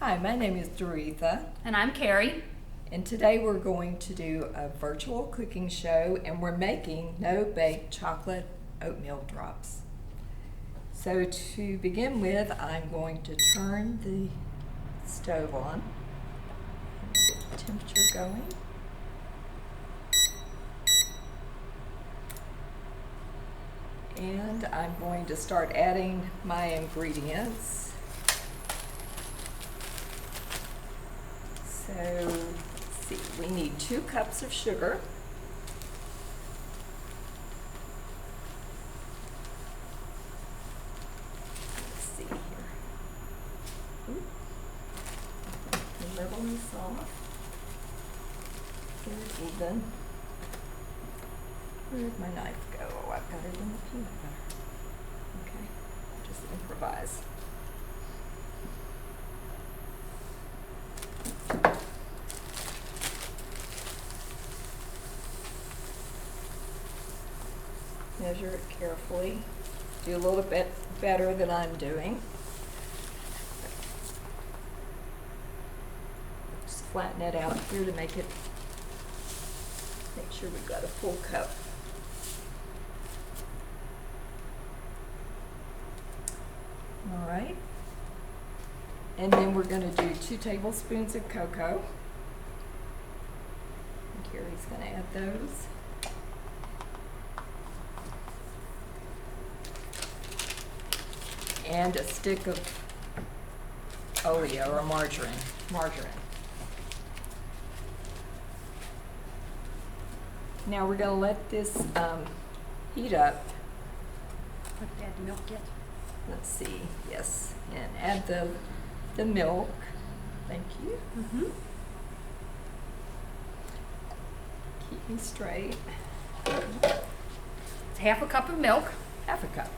Hi, my name is Doretha, And I'm Kari. and today we're going to do a virtual cooking show, and we're making no-bake chocolate oatmeal drops. So to begin with, I'm going to turn the stove on and get the temperature going. And I'm going to start adding my ingredients. So, let's see, we need 2 cups of sugar. Let's see here. Ooh. Level this off. Get it even. Where'd my knife go? Oh, I've got it in the peanut butter. Okay, just improvise. Measure it carefully. Do a little bit better than I'm doing. Just flatten it out here to make sure we've got a full cup. All right. And then we're going to do 2 tablespoons of cocoa. And Kari's going to add those. And a stick of oleo or margarine. Now we're going to let this heat up. Put add the milk yet? Let's see, yes, and add the milk. Thank you. Mm-hmm. Keep me straight. It's half a cup of milk. Half a cup.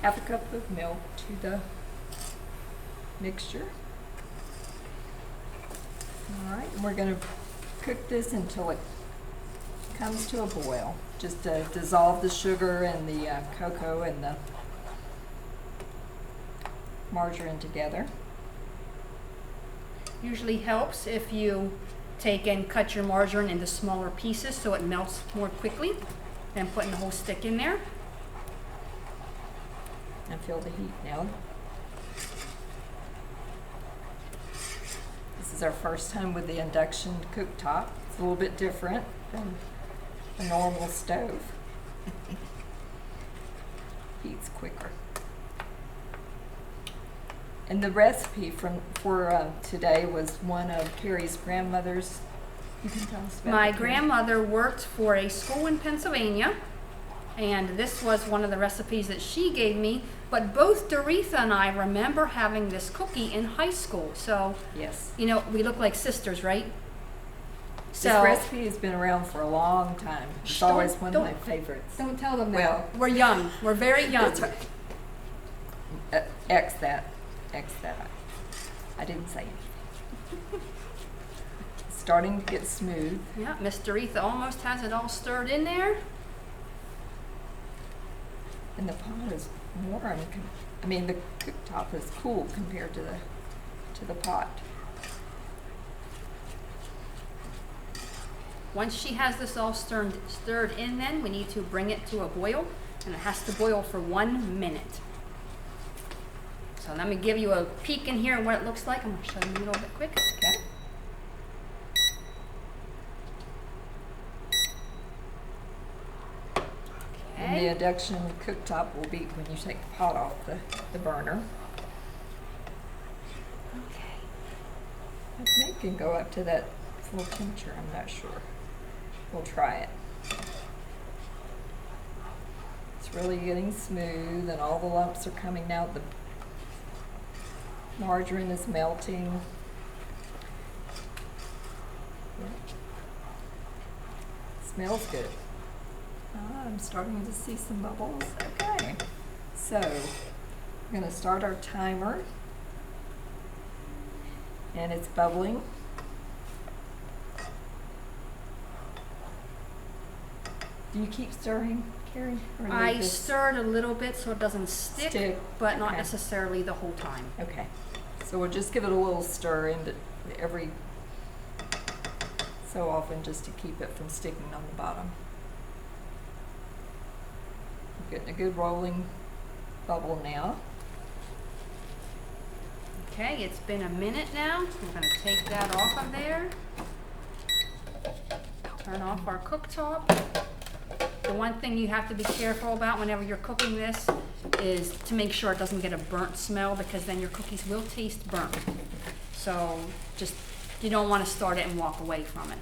Half a cup of milk to the mixture. All right, and we're going to cook this until it comes to a boil. Just to dissolve the sugar and the cocoa and the margarine together. Usually helps if you take and cut your margarine into smaller pieces so it melts more quickly than putting the whole stick in there. And feel the heat now. This is our first time with the induction cooktop. It's a little bit different from a normal stove. Heats quicker. And the recipe for today was one of Kari's grandmother's. You can tell us about My it, Kari. grandmother worked for a school in Pennsylvania, and this was one of the recipes that she gave me. But both Doretha and I remember having this cookie in high school. So, Yes. you know, we look like sisters, right? This recipe has been around for a long time. It's Don't- always one of don't- my favorites. Don't tell them that. Well- We're young. We're very young. That's right. X that. I didn't say anything. It's starting to get smooth. Yeah, Miss Doretha almost has it all stirred in there. And the pot is warm. I mean, the cooktop is cool compared to the pot. Once she has this all stirred in, then we need to bring it to a boil, and it has to boil for 1 minute. So let me give you a peek in here at what it looks like. I'm going to show you a little bit quick. Okay. And the Okay. induction cooktop will be when you take the pot off the burner. Okay. I think it can go up to that full temperature. I'm not sure. We'll try it. It's really getting smooth, and all the lumps are coming out. The margarine is melting. Yeah. Smells good. I'm starting to see some bubbles. Okay. So, we're going to start our timer. And it's bubbling. Do you keep stirring, Kari? Or leave I this- stir it a little bit so it doesn't stick, Stick, but not okay. necessarily the whole time. Okay. So we'll just give it a little stir in every so often just to keep it from sticking on the bottom. We're getting a good rolling bubble now. Okay, it's been a minute now. We're going to take that off of there. Turn off our cooktop. The one thing you have to be careful about whenever you're cooking this is to make sure it doesn't get a burnt smell, because then your cookies will taste burnt. So just, you don't want to start it and walk away from it.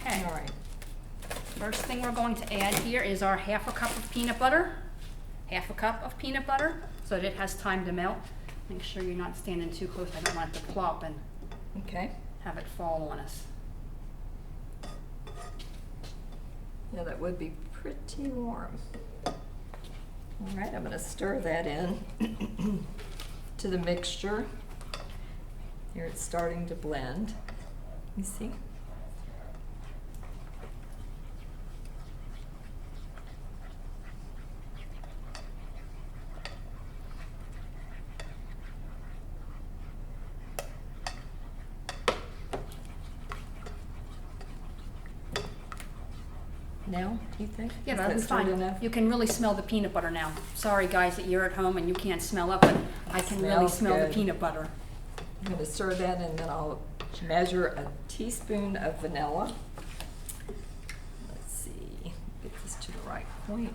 Okay. All right. First thing we're going to add here is our half a cup of peanut butter. Half a cup of peanut butter so that it has time to melt. Make sure you're not standing too close. I don't want it to plop and Okay. have it fall on us. Yeah, that would be pretty warm. All right, I'm going to stir that in to the mixture. Here it's starting to blend. You see? Now, do you think? Yeah, Is that'll that be stirred fine. enough? You can really smell the peanut butter now. Sorry guys that you're at home and you can't smell it, but I can really Smells smell the good. peanut butter. I'm going to stir that, and then I'll measure a teaspoon of vanilla. Let's see, get this to the right point.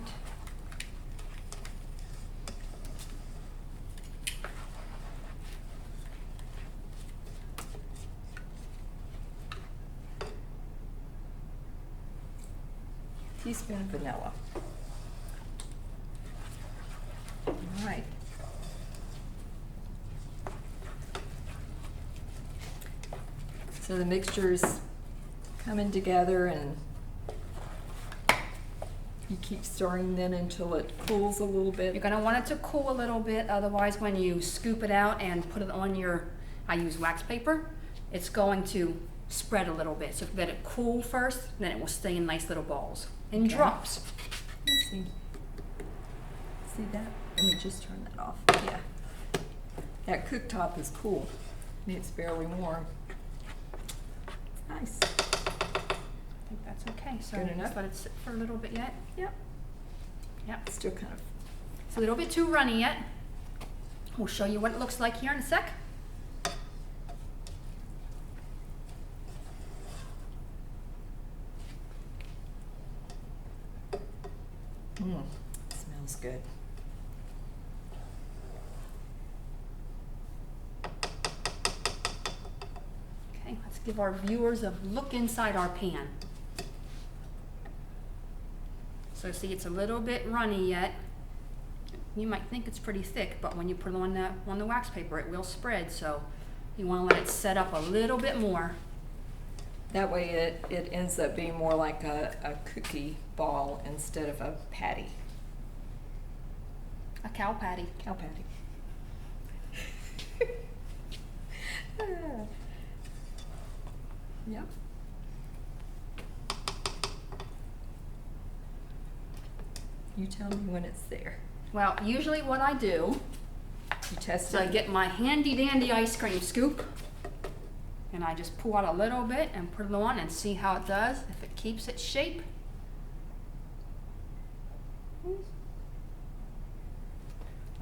Teaspoon of vanilla. All right. So the mixture's coming together, and you keep stirring then until it cools a little bit. You're gonna want it to cool a little bit, otherwise when you scoop it out and put it on your, I use wax paper, it's going to spread a little bit. So let it cool first, then it will stay in nice little balls, in Okay. drops. Let's see. See that? Let me just turn that off. Yeah. That cooktop is cool. I mean, it's barely warm. Nice. I think that's okay. So Good just enough? let it sit for a little bit yet. Yep. Yep. It's still kind of. It's a little bit too runny yet. We'll show you what it looks like here in a sec. Smells good. Okay, let's give our viewers a look inside our pan. So see, it's a little bit runny yet. You might think it's pretty thick, but when you put it on the wax paper, it will spread. So you want to let it set up a little bit more. That way it ends up being more like a cookie ball instead of a patty. A cow patty. Cow patty. Yep. You tell me when it's there. Well, usually what I do You test is I it. get my handy dandy ice cream scoop and I just pour out a little bit and put it on and see how it does. If it keeps its shape. Then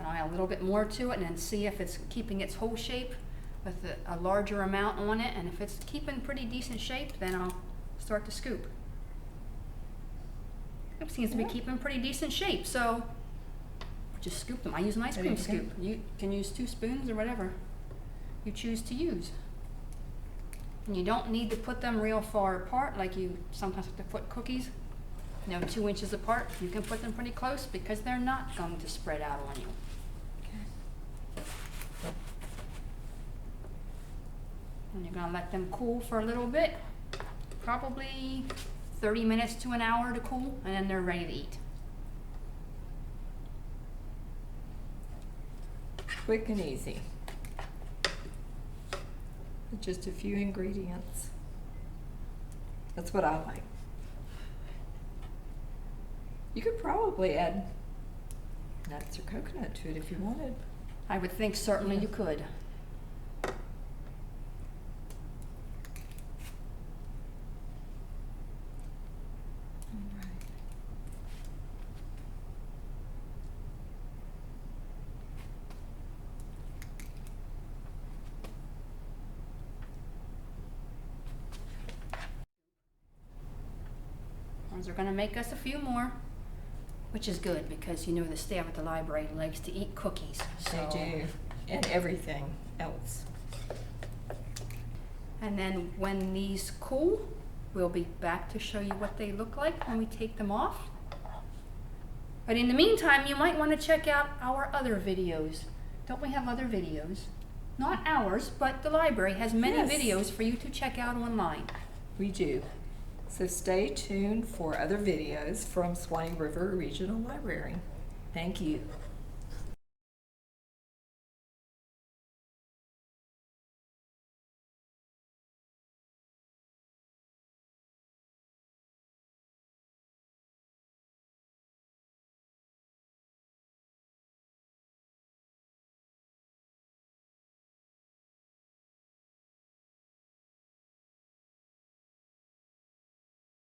I'll add a little bit more to it and then see if it's keeping its whole shape with a larger amount on it. And if it's keeping pretty decent shape, then I'll start to scoop. It seems to be Yeah. keeping pretty decent shape, so just scoop them. I use an ice There cream you go. scoop. You can use 2 spoons or whatever you choose to use. And you don't need to put them real far apart like you sometimes have to put cookies. 2 inches apart. You can put them pretty close because they're not going to spread out on you. Okay. And you're gonna let them cool for a little bit, probably 30 minutes to an hour to cool, and then they're ready to eat. Quick and easy. With just a few ingredients. That's what I like. You could probably add nuts or coconut to it if you wanted. I would think certainly you could. They're going to make us a few more, which is good because you know the staff at the library likes to eat cookies. They do, and everything else. And then when these cool, we'll be back to show you what they look like when we take them off. But in the meantime, you might want to check out our other videos. Don't we have other videos? Not ours, but the library has many Yes. videos for you to check out online. We do. So stay tuned for other videos from Swanee River Regional Library. Thank you.